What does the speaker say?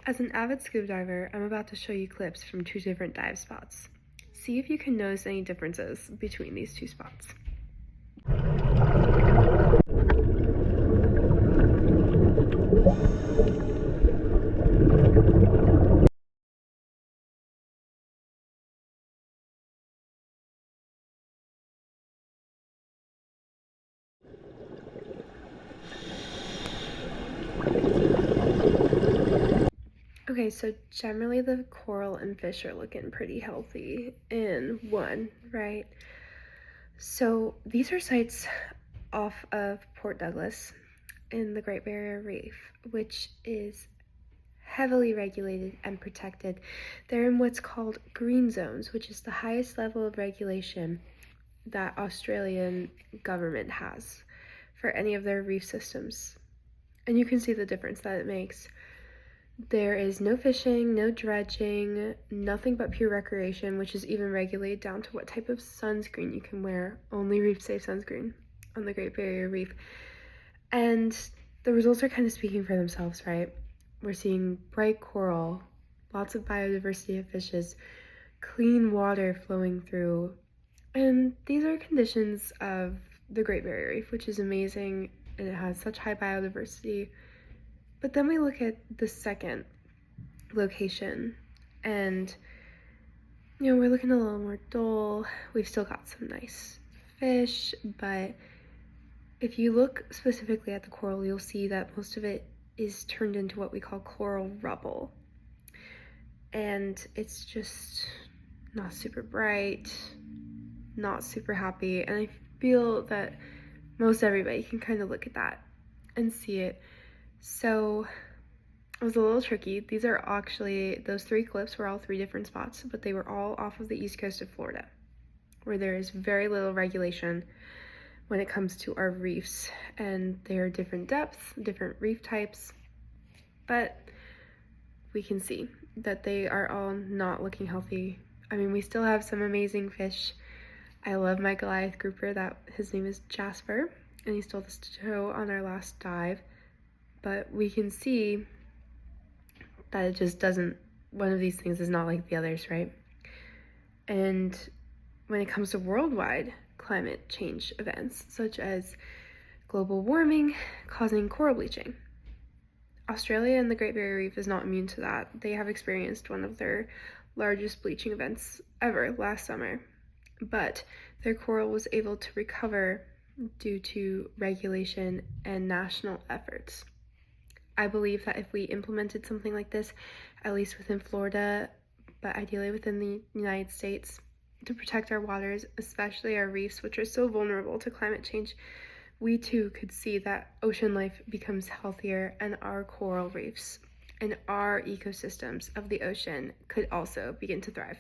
As an avid scuba diver, I'm about to show you clips from two different dive spots. See if you can notice any differences between these two spots. Okay, so generally the coral and fish are looking pretty healthy in one, right? So these are sites off of Port Douglas in the Great Barrier Reef, which is heavily regulated and protected. They're in what's called green zones, which is the highest level of regulation that Australian government has for any of their reef systems. And you can see the difference that it makes. There is no fishing, no dredging, nothing but pure recreation, which is even regulated down to what type of sunscreen you can wear. Only reef-safe sunscreen on the Great Barrier Reef. And the results are kind of speaking for themselves, right? We're seeing bright coral, lots of biodiversity of fishes, clean water flowing through. And these are conditions of the Great Barrier Reef, which is amazing, and it has such high biodiversity. But then we look at the second location, and we're looking a little more dull. We've still got some nice fish, but if you look specifically at the coral, you'll see that most of it is turned into what we call coral rubble. And it's just not super bright, not super happy, and I feel that most everybody can kind of look at that and see it. So it was a little tricky. These are actually, those three clips were all three different spots, but they were all off of the east coast of Florida, where there is very little regulation when it comes to our reefs, and they are different depths, different reef types, but we can see that they are all not looking healthy. I mean, we still have some amazing fish. I love my Goliath grouper, his name is Jasper, and he stole this toe on our last dive, but we can see that it just doesn't, one of these things is not like the others, right? And when it comes to worldwide climate change events, such as global warming causing coral bleaching, Australia and the Great Barrier Reef is not immune to that. They have experienced one of their largest bleaching events ever last summer, but their coral was able to recover due to regulation and national efforts. I believe that if we implemented something like this, at least within Florida, but ideally within the United States, to protect our waters, especially our reefs, which are so vulnerable to climate change, we too could see that ocean life becomes healthier, and our coral reefs and our ecosystems of the ocean could also begin to thrive.